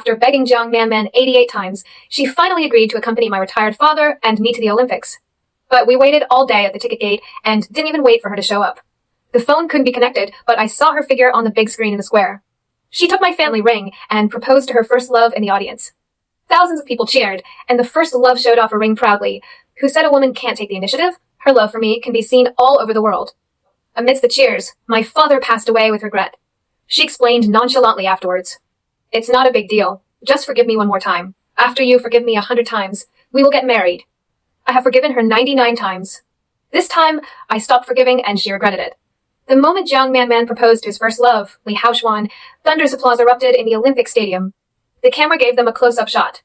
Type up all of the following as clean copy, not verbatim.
After begging Jiang Manman 88 times, she finally agreed to accompany my retired father and me to the Olympics. But we waited all day at the ticket gate and didn't even wait for her to show up. The phone couldn't be connected, but I saw her figure on the big screen in the square. She took my family ring and proposed to her first love in the audience. Thousands of people cheered, and the first love showed off a ring proudly. Who said a woman can't take the initiative? Her love for me can be seen all over the world. Amidst the cheers, my father passed away with regret. She explained nonchalantly afterwards. It's not a big deal. Just forgive me one more time. After you forgive me 100 times, we will get married. I have forgiven her 99 times. This time, I stopped forgiving and she regretted it. The moment Jiang Manman proposed to his first love, Li Haoxuan, thunderous applause erupted in the Olympic Stadium. The camera gave them a close-up shot.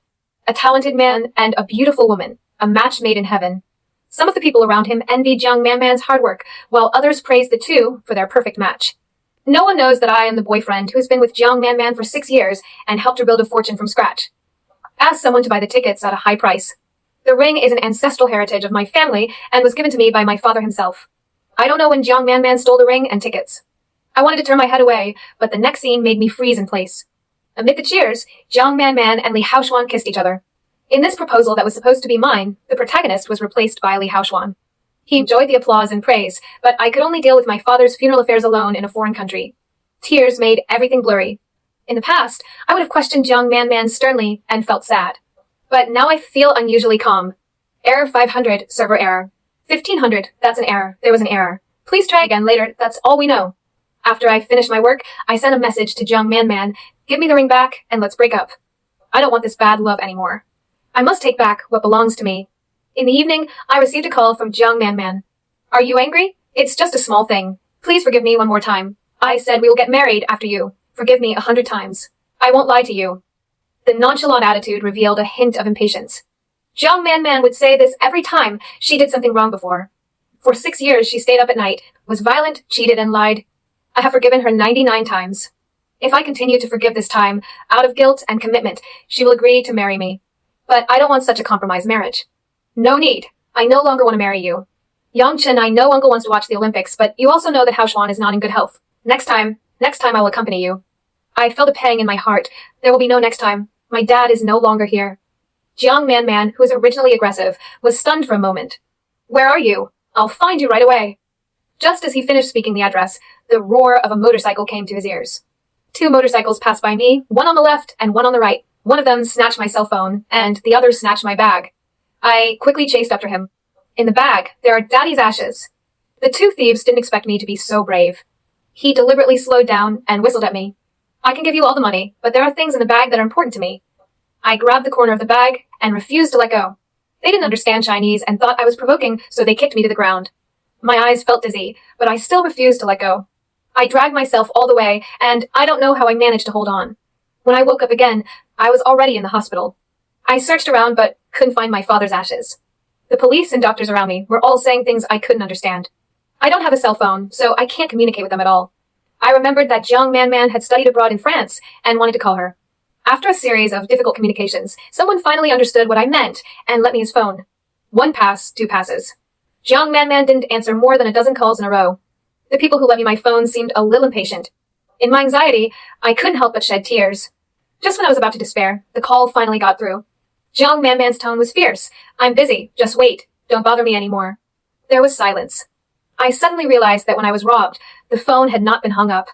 A talented man and a beautiful woman, a match made in heaven. Some of the people around him envied Jiang Manman's hard work, while others praised the two for their perfect match. No one knows that I am the boyfriend who has been with Jiang Manman for 6 years and helped her build a fortune from scratch. Asked someone to buy the tickets at a high price. The ring is an ancestral heritage of my family and was given to me by my father himself. I don't know when Jiang Manman stole the ring and tickets. I wanted to turn my head away, but the next scene made me freeze in place. Amid the cheers, Jiang Manman and Li Haoxuan kissed each other. In this proposal that was supposed to be mine, the protagonist was replaced by Li Haoxuan. He enjoyed the applause and praise, but I could only deal with my father's funeral affairs alone in a foreign country. Tears made everything blurry. In the past, I would have questioned Jiang Manman sternly and felt sad. But now I feel unusually calm. Error 500, server error. 1500, that's an error. There was an error. Please try again later, that's all we know. After I finished my work, I sent a message to Jiang Manman. Give me the ring back and let's break up. I don't want this bad love anymore. I must take back what belongs to me. In the evening, I received a call from Jiang Manman. Are you angry? It's just a small thing. Please forgive me one more time. I said we will get married after you. Forgive me 100 times. I won't lie to you. The nonchalant attitude revealed a hint of impatience. Jiang Manman would say this every time she did something wrong before. For 6 years, she stayed up at night, was violent, cheated, and lied. I have forgiven her 99 times. If I continue to forgive this time, out of guilt and commitment, she will agree to marry me. But I don't want such a compromised marriage. No need. I no longer want to marry you. Yang Chen, I know Uncle wants to watch the Olympics, but you also know that Haoxuan is not in good health. Next time I will accompany you. I felt a pang in my heart. There will be no next time. My dad is no longer here. Jiang Manman, who was originally aggressive, was stunned for a moment. Where are you? I'll find you right away. Just as he finished speaking the address, the roar of a motorcycle came to his ears. 2 motorcycles passed by me, one on the left and one on the right. One of them snatched my cell phone, and the other snatched my bag. I quickly chased after him. In the bag, there are Daddy's ashes. The 2 thieves didn't expect me to be so brave. He deliberately slowed down and whistled at me. I can give you all the money, but there are things in the bag that are important to me. I grabbed the corner of the bag and refused to let go. They didn't understand Chinese and thought I was provoking, so they kicked me to the ground. My eyes felt dizzy, but I still refused to let go. I dragged myself all the way, and I don't know how I managed to hold on. When I woke up again, I was already in the hospital. I searched around, but couldn't find my father's ashes. The police and doctors around me were all saying things I couldn't understand. I don't have a cell phone, so I can't communicate with them at all. I remembered that Jiang Manman had studied abroad in France and wanted to call her. After a series of difficult communications, someone finally understood what I meant and lent me his phone. 1 pass, 2 passes. Jiang Manman didn't answer more than a dozen calls in a row. The people who lent me my phone seemed a little impatient. In my anxiety, I couldn't help but shed tears. Just when I was about to despair, the call finally got through. Jiang Manman's tone was fierce. I'm busy. Just wait. Don't bother me anymore. There was silence. I suddenly realized that when I was robbed, the phone had not been hung up.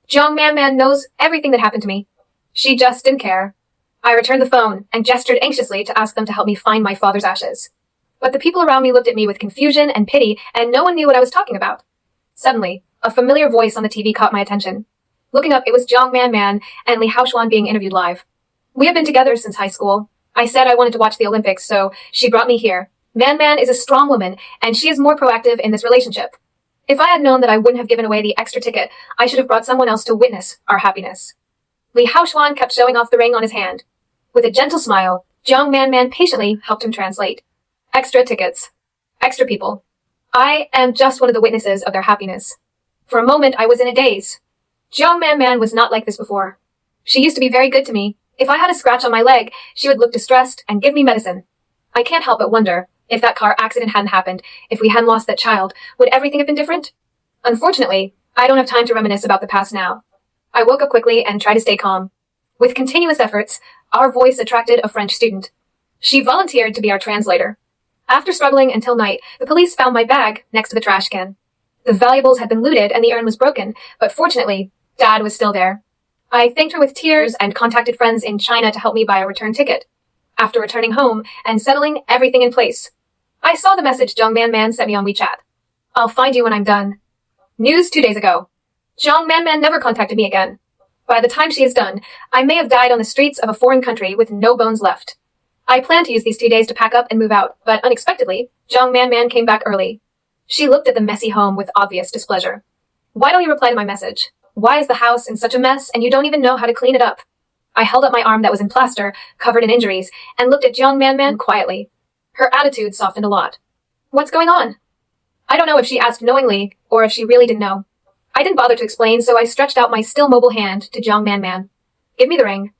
Jiang Manman knows everything that happened to me. She just didn't care. I returned the phone and gestured anxiously to ask them to help me find my father's ashes. But the people around me looked at me with confusion and pity, and no one knew what I was talking about. Suddenly, a familiar voice on the TV caught my attention. Looking up, it was Jiang Manman and Li Haoxuan being interviewed live. We have been together since high school. I said I wanted to watch the Olympics, so she brought me here. Manman is a strong woman, and she is more proactive in this relationship. If I had known that I wouldn't have given away the extra ticket, I should have brought someone else to witness our happiness. Li Haoxuan kept showing off the ring on his hand. With a gentle smile, Jiang Manman patiently helped him translate. Extra tickets. Extra people. I am just one of the witnesses of their happiness. For a moment, I was in a daze. Jiang Manman was not like this before. She used to be very good to me. If I had a scratch on my leg, she would look distressed and give me medicine. I can't help but wonder, if that car accident hadn't happened, if we hadn't lost that child, would everything have been different? Unfortunately, I don't have time to reminisce about the past now. I woke up quickly and tried to stay calm. With continuous efforts, our voice attracted a French student. She volunteered to be our translator. After struggling until night, the police found my bag next to the trash can. The valuables had been looted and the urn was broken, but fortunately, Dad was still there. I thanked her with tears and contacted friends in China to help me buy a return ticket. After returning home and settling everything in place, I saw the message Zhang Man sent me on WeChat. I'll find you when I'm done. News 2 days ago. Zhang Man never contacted me again. By the time she is done, I may have died on the streets of a foreign country with no bones left. I planned to use these 2 days to pack up and move out, but unexpectedly, Zhang Man came back early. She looked at the messy home with obvious displeasure. Why don't you reply to my message? Why is the house in such a mess and you don't even know how to clean it up? I held up my arm that was in plaster, covered in injuries, and looked at Zhang Man quietly. Her attitude softened a lot. What's going on? I don't know if she asked knowingly or if she really didn't know. I didn't bother to explain, so I stretched out my still mobile hand to Zhang Man. Give me the ring.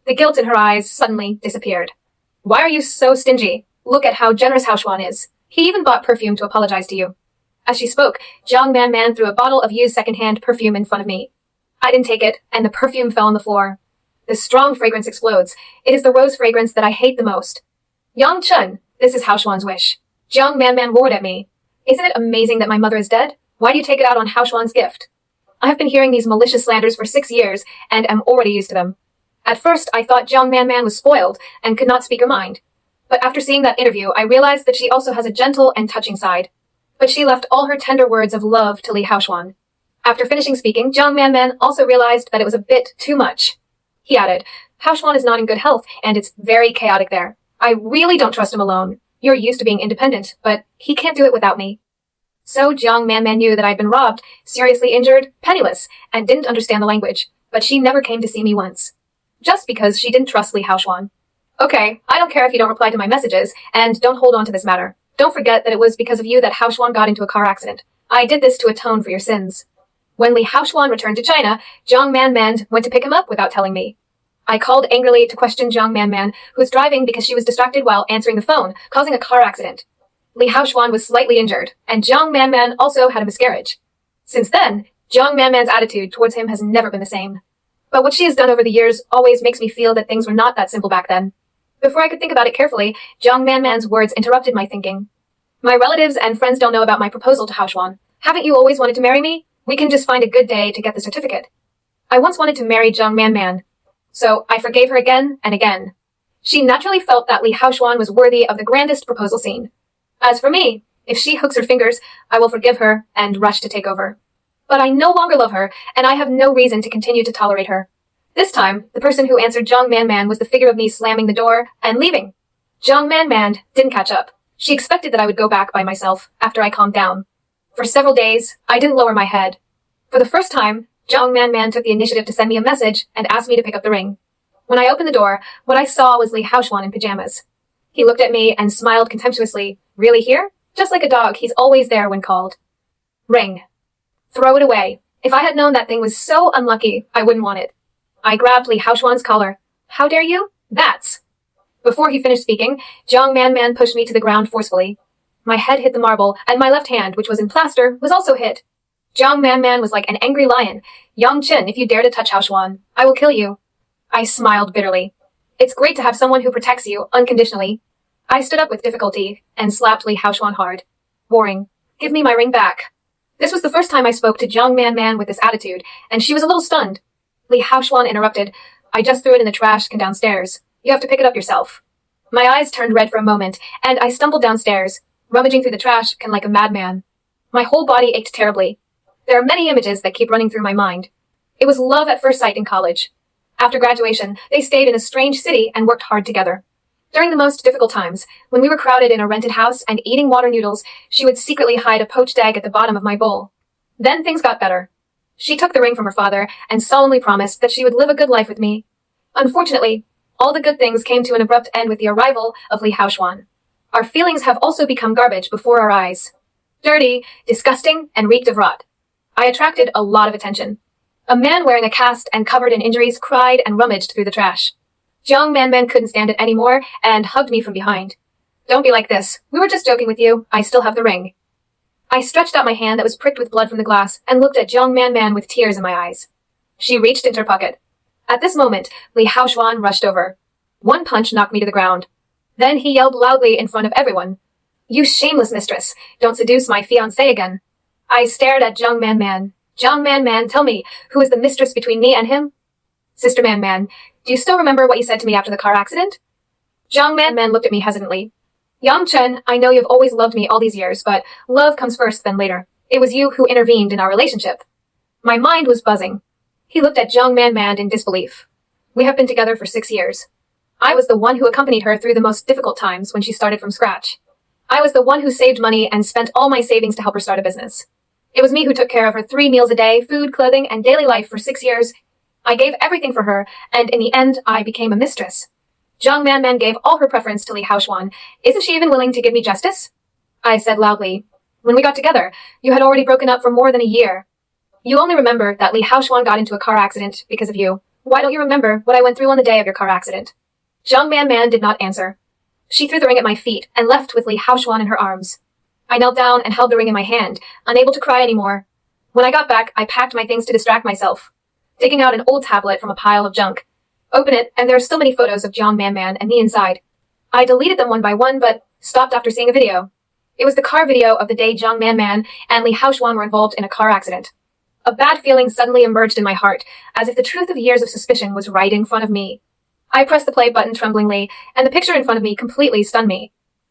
The guilt in her eyes suddenly disappeared. Why are you so stingy? Look at how generous Haoshuan is. He even bought perfume to apologize to you. As she spoke, Zhang Man threw a bottle of used second-hand perfume in front of me. I didn't take it, and the perfume fell on the floor. The strong fragrance explodes. It is the rose fragrance that I hate the most. Yang Chen, this is Haoshuan's wish. Zhang Man roared at me. Isn't it amazing that my mother is dead? Why do you take it out on Haoshuan's gift? I have been hearing these malicious slanders for 6 years, and am already used to them. At first, I thought Zhang Man was spoiled and could not speak her mind. But after seeing that interview, I realized that she also has a gentle and touching side. But she left all her tender words of love to Li Haoshuan. After finishing speaking, Zhang Man also realized that it was a bit too much. He added, Haoshuan is not in good health, and it's very chaotic there. I really don't trust him alone. You're used to being independent, but he can't do it without me. So Zhang Man knew that I'd been robbed, seriously injured, penniless, and didn't understand the language, but she never came to see me once. Just because she didn't trust Li Haoshuan. Okay, I don't care if you don't reply to my messages, and don't hold on to this matter. Don't forget that it was because of you that Haoshuan got into a car accident. I did this to atone for your sins. When Li Haoshuan returned to China, Zhang Man went to pick him up without telling me. I called angrily to question Zhang Man, who was driving because she was distracted while answering the phone, causing a car accident. Li Haoshuan was slightly injured, and Zhang Man also had a miscarriage. Since then, Zhang Man's attitude towards him has never been the same. But what she has done over the years always makes me feel that things were not that simple back then. Before I could think about it carefully, Zhang Man's words interrupted my thinking. My relatives and friends don't know about my proposal to Haoshuan. Haven't you always wanted to marry me? We can just find a good day to get the certificate. I once wanted to marry Zhang Man, so I forgave her again and again. She naturally felt that Li Haoshuan was worthy of the grandest proposal scene. As for me, if she hooks her fingers, I will forgive her and rush to take over. But I no longer love her, and I have no reason to continue to tolerate her. This time, the person who answered Zhang Man was the figure of me slamming the door and leaving. Zhang Man didn't catch up. She expected that I would go back by myself after I calmed down. For several days, I didn't lower my head. For the first time, Zhang Man took the initiative to send me a message and asked me to pick up the ring. When I opened the door, what I saw was Li Haoshuan in pajamas. He looked at me and smiled contemptuously. Really here? Just like a dog, he's always there when called. Ring. Throw it away. If I had known that thing was so unlucky, I wouldn't want it. I grabbed Li Haoshuan's collar. How dare you? That's. Before he finished speaking, Zhang Man pushed me to the ground forcefully. My head hit the marble, and my left hand, which was in plaster, was also hit. Zhang Man was like an angry lion. Yang Chen, if you dare to touch Haoshuan, I will kill you. I smiled bitterly. It's great to have someone who protects you unconditionally. I stood up with difficulty and slapped Li Haoshuan hard. Boring. Give me my ring back. This was the first time I spoke to Zhang Man with this attitude, and she was a little stunned. Li Haoshuan interrupted. I just threw it in the trash can downstairs. You have to pick it up yourself. My eyes turned red for a moment, and I stumbled downstairs, rummaging through the trash can like a madman. My whole body ached terribly. There are many images that keep running through my mind. It was love at first sight in college. After graduation, they stayed in a strange city and worked hard together. During the most difficult times, when we were crowded in a rented house and eating water noodles, she would secretly hide a poached egg at the bottom of my bowl. Then things got better. She took the ring from her father and solemnly promised that she would live a good life with me. Unfortunately, all the good things came to an abrupt end with the arrival of Li Haoshuan. Our feelings have also become garbage before our eyes. Dirty, disgusting, and reeked of rot. I attracted a lot of attention. A man wearing a cast and covered in injuries cried and rummaged through the trash. Zhang Man couldn't stand it anymore and hugged me from behind. Don't be like this. We were just joking with you. I still have the ring. I stretched out my hand that was pricked with blood from the glass and looked at Zhang Man with tears in my eyes. She reached into her pocket. At this moment, Li Haoshuan rushed over. One punch knocked me to the ground. Then he yelled loudly in front of everyone. "You shameless mistress! Don't seduce my fiancé again!" I stared at Zhang Man Man. "Zhang Man Man, tell me, who is the mistress between me and him?" "Sister Man Man, do you still remember what you said to me after the car accident?" Zhang Man Man looked at me hesitantly. "Yang Chen, I know you've always loved me all these years, but love comes first, then later. It was you who intervened in our relationship." My mind was buzzing. He looked at Zhang Man Man in disbelief. "We have been together for 6 years. I was the one who accompanied her through the most difficult times when she started from scratch. I was the one who saved money and spent all my savings to help her start a business. It was me who took care of her 3 meals a day, food, clothing, and daily life for 6 years. I gave everything for her, and in the end, I became a mistress." Zhang Man Man gave all her preference to Li Haoshuan. "Isn't she even willing to give me justice?" I said loudly. "When we got together, you had already broken up for more than a year. You only remember that Li Haoshuan got into a car accident because of you. Why don't you remember what I went through on the day of your car accident?" Zhang Man Man did not answer. She threw the ring at my feet and left with Li Haoshuan in her arms. I knelt down and held the ring in my hand, unable to cry anymore. When I got back, I packed my things to distract myself, taking out an old tablet from a pile of junk. Open it, and there are still many photos of Zhang Man Man and me inside. I deleted them one by one, but stopped after seeing a video. It was the car video of the day Zhang Man Man and Li Haoshuan were involved in a car accident. A bad feeling suddenly emerged in my heart, as if the truth of years of suspicion was right in front of me. I pressed the play button tremblingly, and the picture in front of me completely stunned me.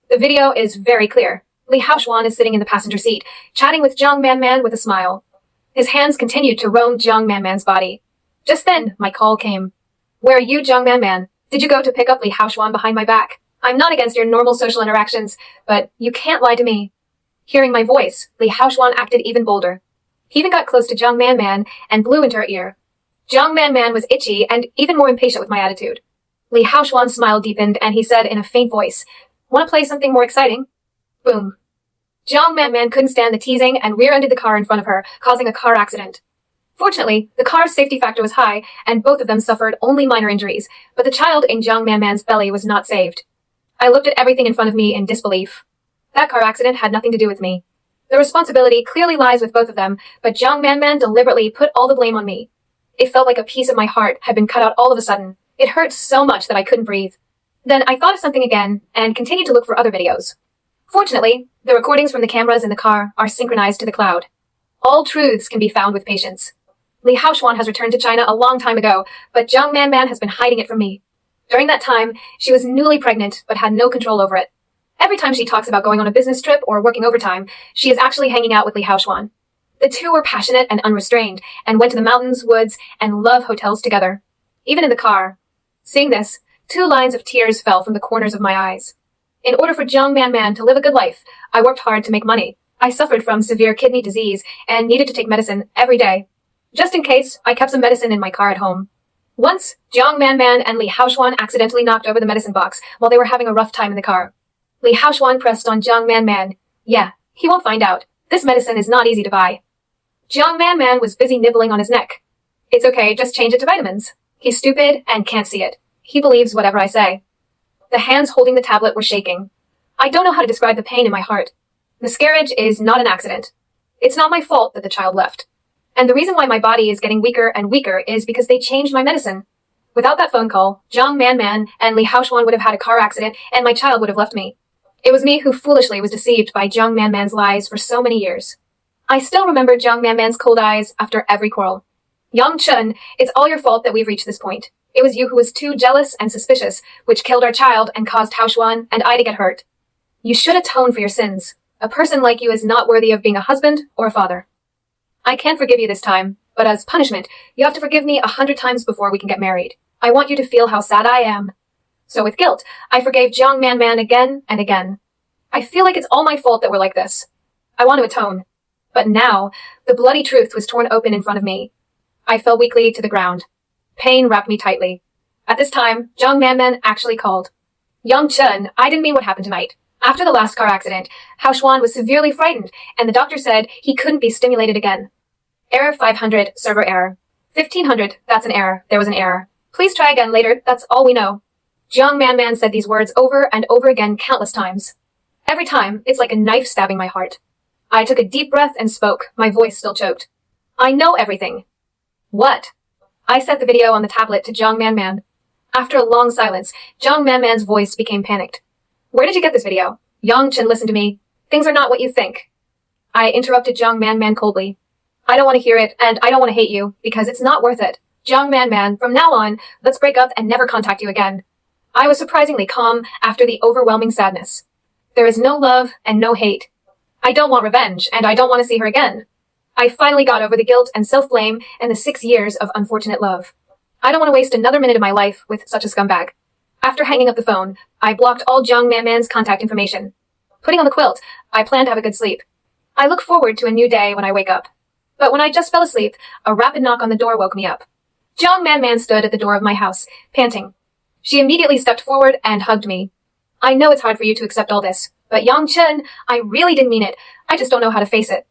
The video is very clear. Li Haoshuan is sitting in the passenger seat, chatting with Zhang Man Man with a smile. His hands continued to roam Zhang Man Man's body. Just then, my call came. "Where are you, Zhang Man Man? Did you go to pick up Li Haoshuan behind my back? I'm not against your normal social interactions, but you can't lie to me." Hearing my voice, Li Haoshuan acted even bolder. He even got close to Zhang Man Man and blew into her ear. Zhang Man Man was itchy and even more impatient with my attitude. Li Haoshuan's smile deepened and he said in a faint voice, "Want to play something more exciting?" Boom. Zhang Man Man couldn't stand the teasing and rear-ended the car in front of her, causing a car accident. Fortunately, the car's safety factor was high, and both of them suffered only minor injuries, but the child in Zhang Man Man's belly was not saved. I looked at everything in front of me in disbelief. That car accident had nothing to do with me. The responsibility clearly lies with both of them, but Zhang Man Man deliberately put all the blame on me. It felt like a piece of my heart had been cut out all of a sudden. It hurt so much that I couldn't breathe. Then I thought of something again and continued to look for other videos. Fortunately, the recordings from the cameras in the car are synchronized to the cloud. All truths can be found with patience. Li Haoshuan has returned to China a long time ago, but Zhang Man Man has been hiding it from me. During that time, she was newly pregnant but had no control over it. Every time she talks about going on a business trip or working overtime, she is actually hanging out with Li Haoshuan. The two were passionate and unrestrained and went to the mountains, woods, and love hotels together. Even in the car. Seeing this, 2 lines of tears fell from the corners of my eyes. In order for Zhang Man Man to live a good life, I worked hard to make money. I suffered from severe kidney disease and needed to take medicine every day. Just in case, I kept some medicine in my car at home. Once, Zhang Man Man and Li Haoshuan accidentally knocked over the medicine box while they were having a rough time in the car. Li Haoshuan pressed on Zhang Man Man. "Yeah, he won't find out. This medicine is not easy to buy." Zhang Man Man was busy nibbling on his neck. "It's okay, just change it to vitamins." He's stupid and can't see it. He believes whatever I say. The hands holding the tablet were shaking. I don't know how to describe the pain in my heart. Miscarriage is not an accident. It's not my fault that the child left. And the reason why my body is getting weaker and weaker is because they changed my medicine. Without that phone call, Zhang Man Man and Li Haoshuan would have had a car accident and my child would have left me. It was me who foolishly was deceived by Zhang Man Man's lies for so many years. I still remember Zhang Man Man's cold eyes after every quarrel. "Yang Chen, it's all your fault that we've reached this point. It was you who was too jealous and suspicious, which killed our child and caused Haoshuan and I to get hurt. You should atone for your sins. A person like you is not worthy of being a husband or a father. I can't forgive you this time, but as punishment, you have to forgive me 100 times before we can get married. I want you to feel how sad I am." So with guilt, I forgave Zhang Man Man again and again. I feel like it's all my fault that we're like this. I want to atone. But now, the bloody truth was torn open in front of me. I fell weakly to the ground. Pain wrapped me tightly. At this time, Zhang Man Man actually called. "Yang Chen, I didn't mean what happened tonight. After the last car accident, Haoshuan was severely frightened, and the doctor said he couldn't be stimulated again. Error 500, server error. 1500, that's an error. There was an error. Please try again later, that's all we know." Zhang Man Man said these words over and over again countless times. Every time, it's like a knife stabbing my heart. I took a deep breath and spoke, my voice still choked. "I know everything." "What?" I sent the video on the tablet to Jiang Man Man. After a long silence, Jiang Man Man's voice became panicked. Where did you get this video? Yang Chen, listen to me. Things are not what you think. I interrupted Jiang Man Man coldly. I don't want to hear it, and I don't want to hate you, because it's not worth it. Jiang Man Man, from now on, let's break up and never contact you again. I was surprisingly calm after the overwhelming sadness. There is no love and no hate. I don't want revenge, and I don't want to see her again. I finally got over the guilt and self-blame and the 6 years of unfortunate love. I don't want to waste another minute of my life with such a scumbag. After hanging up the phone, I blocked all Jiang Man Man's contact information. Putting on the quilt, I plan to have a good sleep. I look forward to a new day when I wake up. But when I just fell asleep, a rapid knock on the door woke me up. Jiang Man Man stood at the door of my house, panting. She immediately stepped forward and hugged me. I know it's hard for you to accept all this, but Yang Chen, I really didn't mean it. I just don't know how to face it.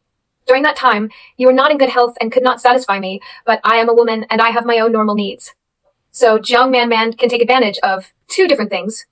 During that time, you were not in good health and could not satisfy me, but I am a woman and I have my own normal needs. So Jiang Man Man can take advantage of 2 different things,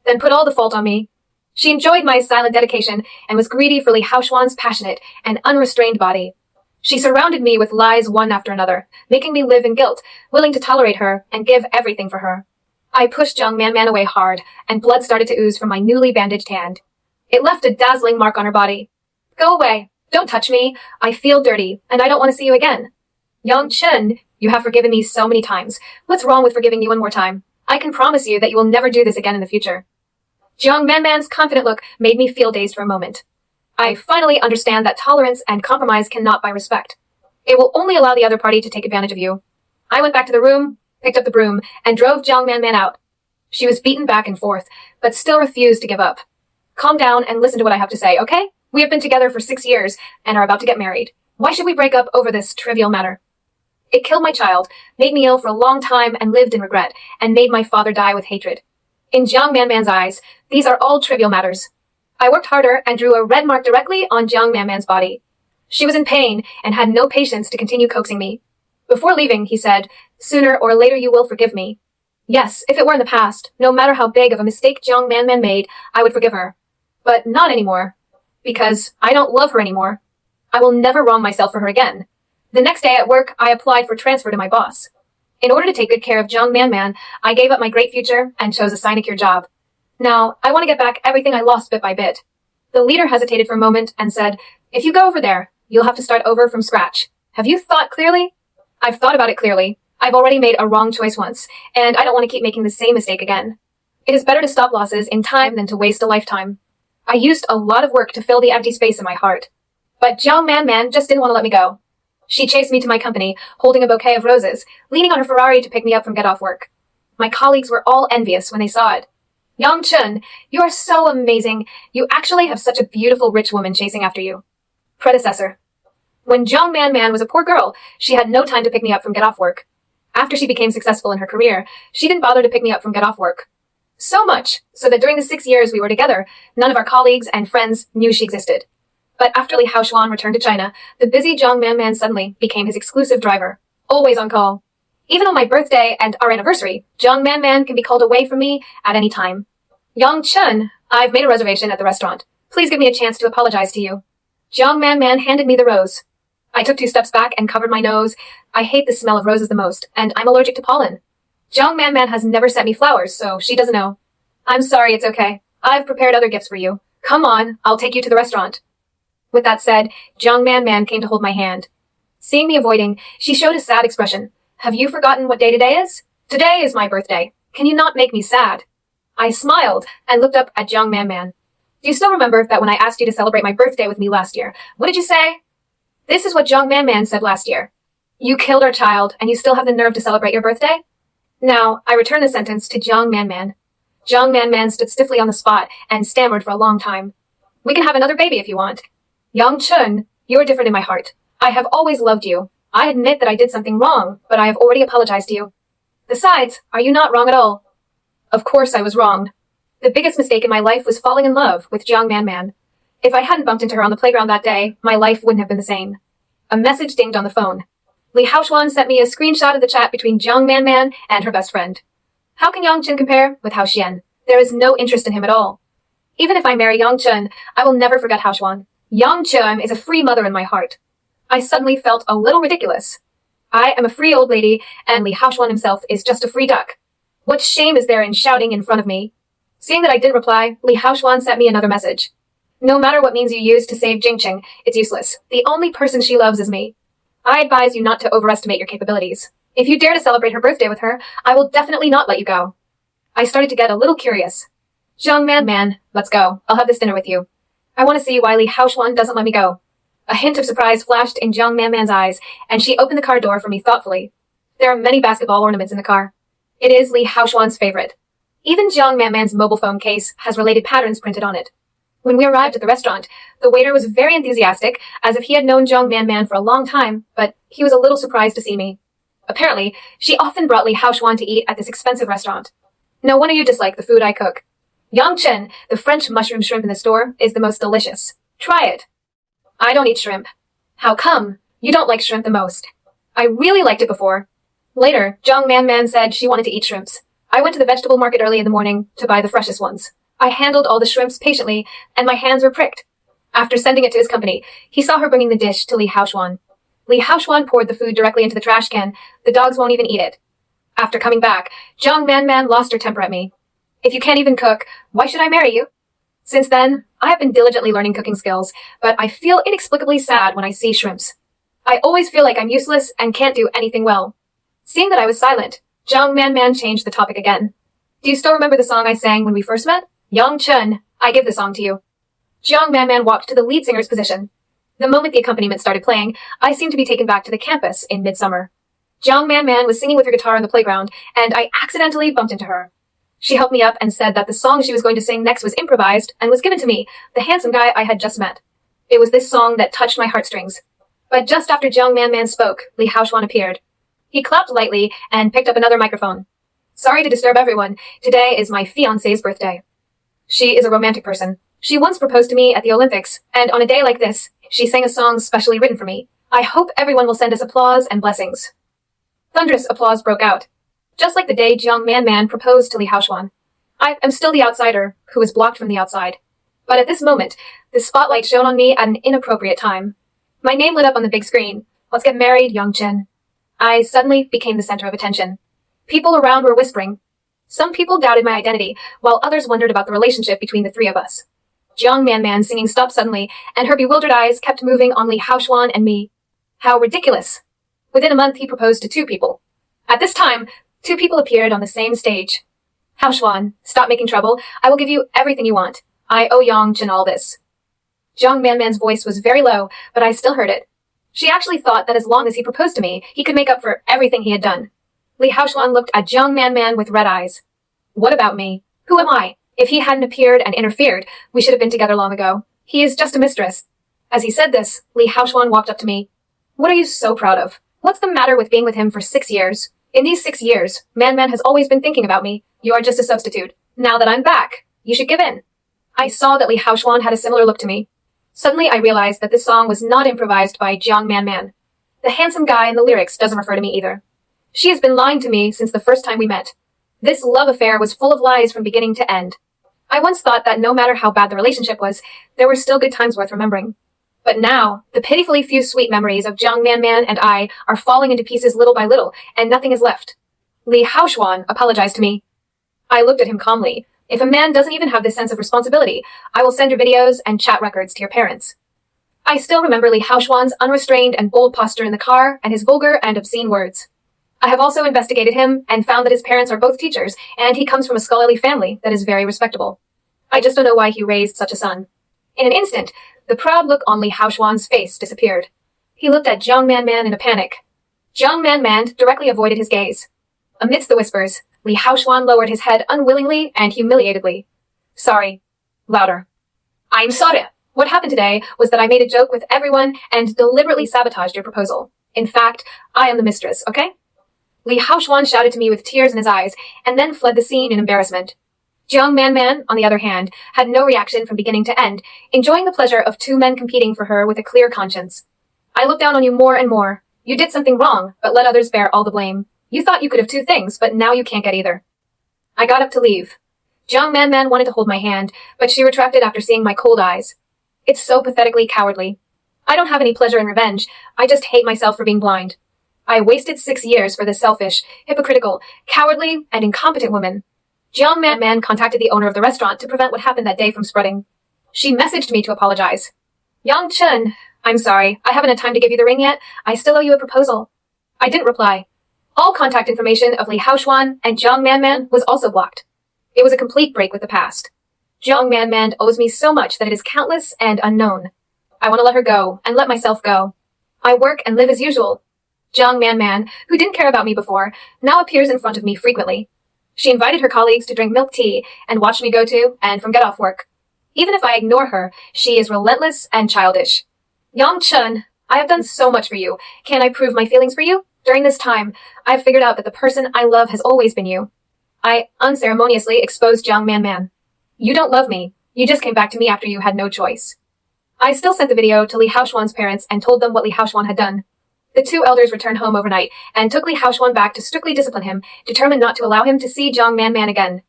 then put all the fault on me. She enjoyed my silent dedication and was greedy for Li Haoshuan's passionate and unrestrained body. She surrounded me with lies one after another, making me live in guilt, willing to tolerate her and give everything for her. I pushed Jiang Man Man away hard, and blood started to ooze from my newly bandaged hand. It left a dazzling mark on her body. Go away. Don't touch me. I feel dirty, and I don't want to see you again. Yang Chen, you have forgiven me so many times. What's wrong with forgiving you one more time? I can promise you that you will never do this again in the future. Jiang Man Man's confident look made me feel dazed for a moment. I finally understand that tolerance and compromise cannot buy respect. It will only allow the other party to take advantage of you. I went back to the room, picked up the broom, and drove Jiang Man Man out. She was beaten back and forth, but still refused to give up. Calm down and listen to what I have to say, okay? We have been together for 6 years and are about to get married. Why should we break up over this trivial matter? It killed my child, made me ill for a long time and lived in regret, and made my father die with hatred. In Jiang Man Man's eyes, these are all trivial matters. I worked harder and drew a red mark directly on Jiang Man Man's body. She was in pain and had no patience to continue coaxing me. Before leaving, he said, "Sooner or later you will forgive me." Yes, if it were in the past, no matter how big of a mistake Jiang Man Man made, I would forgive her. But not anymore. Because I don't love her anymore. I will never wrong myself for her again. The next day at work, I applied for transfer to my boss. In order to take good care of Jiang Man Man, I gave up my great future and chose a sinecure job. Now, I want to get back everything I lost bit by bit. The leader hesitated for a moment and said, "If you go over there, you'll have to start over from scratch. Have you thought clearly?" I've thought about it clearly. I've already made a wrong choice once, and I don't want to keep making the same mistake again. It is better to stop losses in time than to waste a lifetime. I used a lot of work to fill the empty space in my heart. But Jiang Man Man just didn't want to let me go. She chased me to my company, holding a bouquet of roses, leaning on her Ferrari to pick me up from get-off work. My colleagues were all envious when they saw it. "Yang Chen, you are so amazing. You actually have such a beautiful rich woman chasing after you." Predecessor. When Jiang Man Man was a poor girl, she had no time to pick me up from get-off work. After she became successful in her career, she didn't bother to pick me up from get-off work. So much, so that during the 6 years we were together, none of our colleagues and friends knew she existed. But after Li Haoshuan returned to China, the busy Jiang Man Man suddenly became his exclusive driver, always on call. Even on my birthday and our anniversary, Jiang Man Man can be called away from me at any time. "Yang Chen, I've made a reservation at the restaurant. Please give me a chance to apologize to you." Jiang Man Man handed me the rose. I took 2 steps back and covered my nose. I hate the smell of roses the most, and I'm allergic to pollen. Jiang Man Man has never sent me flowers, so she doesn't know. "I'm sorry, it's okay. I've prepared other gifts for you. Come on, I'll take you to the restaurant." With that said, Jiang Man Man came to hold my hand. Seeing me avoiding, she showed a sad expression. "Have you forgotten what day today is? Today is my birthday. Can you not make me sad?" I smiled and looked up at Jiang Man Man. "Do you still remember that when I asked you to celebrate my birthday with me last year, what did you say?" This is what Jiang Man Man said last year. "You killed our child, and you still have the nerve to celebrate your birthday?" Now, I returned the sentence to Jiang Man Man. Jiang Man Man stood stiffly on the spot and stammered for a long time. "We can have another baby if you want." "Yang Chen, you are different in my heart. I have always loved you. I admit that I did something wrong, but I have already apologized to you. Besides, are you not wrong at all?" Of course I was wrong. The biggest mistake in my life was falling in love with Jiang Man Man. If I hadn't bumped into her on the playground that day, my life wouldn't have been the same. A message dinged on the phone. Li Haoshuan sent me a screenshot of the chat between Jiang Man Man and her best friend. How can Yang Chen compare with Hao Xian? There is no interest in him at all. Even if I marry Yang Chen, I will never forget Haoshuan. Yang Chen is a free mother in my heart. I suddenly felt a little ridiculous. I am a free old lady, and Li Haoxuan himself is just a free duck. What shame is there in shouting in front of me? Seeing that I didn't reply, Li Haoxuan sent me another message. No matter what means you use to save Jingqing, it's useless. The only person she loves is me. I advise you not to overestimate your capabilities. If you dare to celebrate her birthday with her, I will definitely not let you go. I started to get a little curious. Zhang Man, let's go. I'll have this dinner with you. I want to see why Li Haoxuan doesn't let me go. A hint of surprise flashed in Zhang Man's eyes, and she opened the car door for me thoughtfully. There are many basketball ornaments in the car. It is Li Haoxuan's favorite. Even Zhang Man's mobile phone case has related patterns printed on it. When we arrived at the restaurant, the waiter was very enthusiastic, as if he had known Zhang Man for a long time, but he was a little surprised to see me. Apparently, she often brought Li Haoxuan to eat at this expensive restaurant. No wonder you dislike the food I cook. Yang Chen, the French mushroom shrimp in the store, is the most delicious. Try it. I don't eat shrimp. How come? You don't like shrimp the most. I really liked it before. Later, Zhang Man said she wanted to eat shrimps. I went to the vegetable market early in the morning to buy the freshest ones. I handled all the shrimps patiently, and my hands were pricked. After sending it to his company, he saw her bringing the dish to Li Haoxuan. Li Haoxuan poured the food directly into the trash can. The dogs won't even eat it. After coming back, Zhang Man lost her temper at me. If you can't even cook, why should I marry you? Since then, I have been diligently learning cooking skills, but I feel inexplicably sad when I see shrimps. I always feel like I'm useless and can't do anything well. Seeing that I was silent, Zhang Man changed the topic again. Do you still remember the song I sang when we first met? Yang Chen, I give the song to you. Zhang Man walked to the lead singer's position. The moment the accompaniment started playing, I seemed to be taken back to the campus in midsummer. Zhang Man was singing with her guitar on the playground, and I accidentally bumped into her. She helped me up and said that the song she was going to sing next was improvised and was given to me, the handsome guy I had just met. It was this song that touched my heartstrings. But just after Zhang Man spoke, Li Haoxuan appeared. He clapped lightly and picked up another microphone. Sorry to disturb everyone. Today is my fiancé's birthday. She is a romantic person. She once proposed to me at the Olympics, and on a day like this, she sang a song specially written for me. I hope everyone will send us applause and blessings. Thunderous applause broke out. Just like the day Zhang Man proposed to Li Haoxuan. I am still the outsider, who is blocked from the outside. But at this moment, the spotlight shone on me at an inappropriate time. My name lit up on the big screen. Let's get married, Yang Chen. I suddenly became the center of attention. People around were whispering. Some people doubted my identity, while others wondered about the relationship between the three of us. Zhang Man singing stopped suddenly, and her bewildered eyes kept moving on Li Haoxuan and me. How ridiculous. Within a month, he proposed to 2 people. At this time, 2 people appeared on the same stage. Haoxuan, stop making trouble. I will give you everything you want. I owe Yang Chen all this. Zhang Man's voice was very low, but I still heard it. She actually thought that as long as he proposed to me, he could make up for everything he had done. Li Haoxuan looked at Zhang Man with red eyes. What about me? Who am I? If he hadn't appeared and interfered, we should have been together long ago. He is just a mistress. As he said this, Li Haoxuan walked up to me. What are you so proud of? What's the matter with being with him for 6 years? In these 6 years, Man has always been thinking about me. You are just a substitute. Now that I'm back, you should give in. I saw that Li Haoxuan had a similar look to me. Suddenly I realized that this song was not improvised by Zhang Man. The handsome guy in the lyrics doesn't refer to me either. She has been lying to me since the first time we met. This love affair was full of lies from beginning to end. I once thought that no matter how bad the relationship was, there were still good times worth remembering. But now, the pitifully few sweet memories of Zhang Man and I are falling into pieces little by little, and nothing is left. Li Haoxuan apologized to me. I looked at him calmly. If a man doesn't even have this sense of responsibility, I will send your videos and chat records to your parents. I still remember Li Haoxuan's unrestrained and bold posture in the car and his vulgar and obscene words. I have also investigated him and found that his parents are both teachers, and he comes from a scholarly family that is very respectable. I just don't know why he raised such a son. In an instant, the proud look on Li Haoxuan's face disappeared. He looked at Zhang Man in a panic. Zhang Man directly avoided his gaze. Amidst the whispers, Li Haoxuan lowered his head unwillingly and humiliatedly. Sorry. Louder. I'm sorry. What happened today was that I made a joke with everyone and deliberately sabotaged your proposal. In fact, I am the mistress, okay? Li Haoxuan shouted to me with tears in his eyes, and then fled the scene in embarrassment. Zhang Man, on the other hand, had no reaction from beginning to end, enjoying the pleasure of 2 men competing for her with a clear conscience. I look down on you more and more. You did something wrong, but let others bear all the blame. You thought you could have 2 things, but now you can't get either. I got up to leave. Zhang Man wanted to hold my hand, but she retracted after seeing my cold eyes. It's so pathetically cowardly. I don't have any pleasure in revenge. I just hate myself for being blind. I wasted 6 years for this selfish, hypocritical, cowardly, and incompetent woman. Jiang Man contacted the owner of the restaurant to prevent what happened that day from spreading. She messaged me to apologize. Yang Chen, I'm sorry, I haven't had time to give you the ring yet. I still owe you a proposal. I didn't reply. All contact information of Li Haoxuan and Jiang Man was also blocked. It was a complete break with the past. Jiang Man owes me so much that it is countless and unknown. I want to let her go and let myself go. I work and live as usual. Jiang Man, who didn't care about me before, now appears in front of me frequently. She invited her colleagues to drink milk tea and watch me go to and from get off work. Even if I ignore her, she is relentless and childish. Yang Chen, I have done so much for you. Can I prove my feelings for you? During this time, I've figured out that the person I love has always been you. I unceremoniously exposed Jiang Man. You don't love me. You just came back to me after you had no choice. I still sent the video to Li Haoxuan's parents and told them what Li Haoxuan had done. The two elders returned home overnight and took Li Haoxuan back to strictly discipline him, determined not to allow him to see Jiang Man again.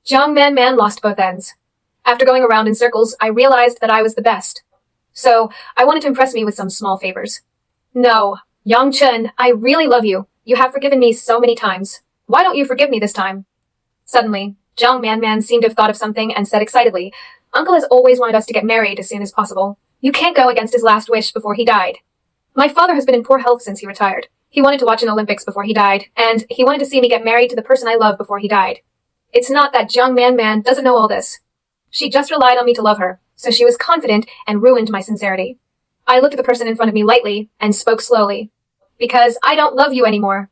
Jiang Man lost both ends. After going around in circles, I realized that I was the best. So, I wanted to impress me with some small favors. No, Yang Chen, I really love you. You have forgiven me so many times. Why don't you forgive me this time? Suddenly, Jiang Man seemed to have thought of something and said excitedly, Uncle has always wanted us to get married as soon as possible. You can't go against his last wish before he died. My father has been in poor health since he retired. He wanted to watch an Olympics before he died, and he wanted to see me get married to the person I love before he died. It's not that Jiang Man doesn't know all this. She just relied on me to love her, so she was confident and ruined my sincerity. I looked at the person in front of me lightly and spoke slowly. Because I don't love you anymore.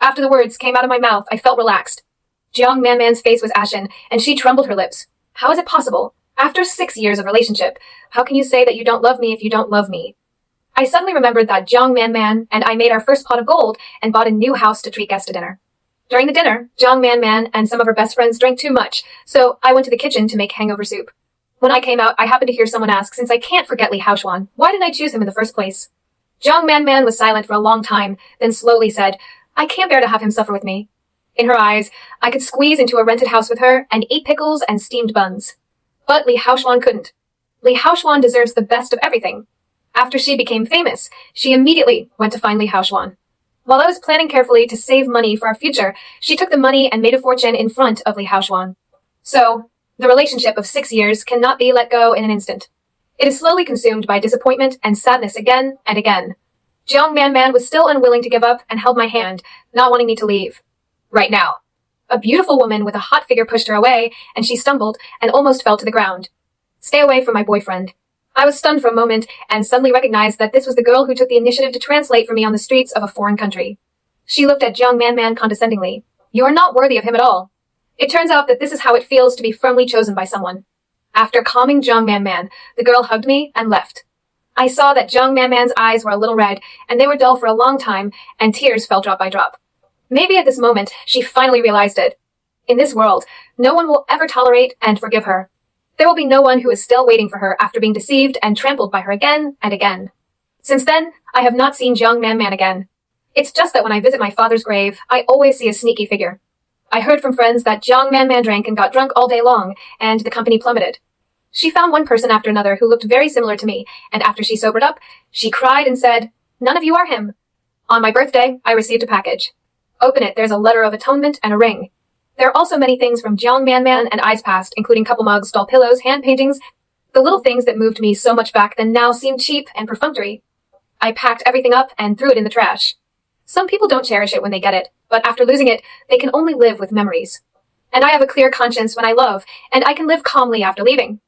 After the words came out of my mouth, I felt relaxed. Jiang Man's face was ashen, and she trembled her lips. How is it possible? After 6 years of relationship, how can you say that you don't love me if you don't love me? I suddenly remembered that Jiang Man and I made our first pot of gold and bought a new house to treat guests to dinner. During the dinner, Jiang Man and some of her best friends drank too much, so I went to the kitchen to make hangover soup. When I came out, I happened to hear someone ask, since I can't forget Li Haoxuan, why didn't I choose him in the first place? Jiang Man was silent for a long time, then slowly said, I can't bear to have him suffer with me. In her eyes, I could squeeze into a rented house with her and eat pickles and steamed buns. But Li Haoxuan couldn't. Li Haoxuan deserves the best of everything. After she became famous, she immediately went to find Li Haoxuan. While I was planning carefully to save money for our future, she took the money and made a fortune in front of Li Haoxuan. So, the relationship of 6 years cannot be let go in an instant. It is slowly consumed by disappointment and sadness again and again. Jiang Man was still unwilling to give up and held my hand, not wanting me to leave. Right now. A beautiful woman with a hot figure pushed her away, and she stumbled and almost fell to the ground. Stay away from my boyfriend. I was stunned for a moment and suddenly recognized that this was the girl who took the initiative to translate for me on the streets of a foreign country. She looked at Jiang Man condescendingly. You are not worthy of him at all. It turns out that this is how it feels to be firmly chosen by someone. After calming Jiang Man, the girl hugged me and left. I saw that Jiang Man's eyes were a little red, and they were dull for a long time, and tears fell drop by drop. Maybe at this moment, she finally realized it. In this world, no one will ever tolerate and forgive her. There will be no one who is still waiting for her after being deceived and trampled by her again and again. Since then, I have not seen Jiang Man again. It's just that when I visit my father's grave, I always see a sneaky figure. I heard from friends that Jiang Man drank and got drunk all day long, and the company plummeted. She found one person after another who looked very similar to me, and after she sobered up, she cried and said, None of you are him. On my birthday, I received a package. Open it, there's a letter of atonement and a ring. There are also many things from Jiang Man and I's past, including couple mugs, doll pillows, hand paintings. The little things that moved me so much back then now seem cheap and perfunctory. I packed everything up and threw it in the trash. Some people don't cherish it when they get it, but after losing it, they can only live with memories. And I have a clear conscience when I love, and I can live calmly after leaving.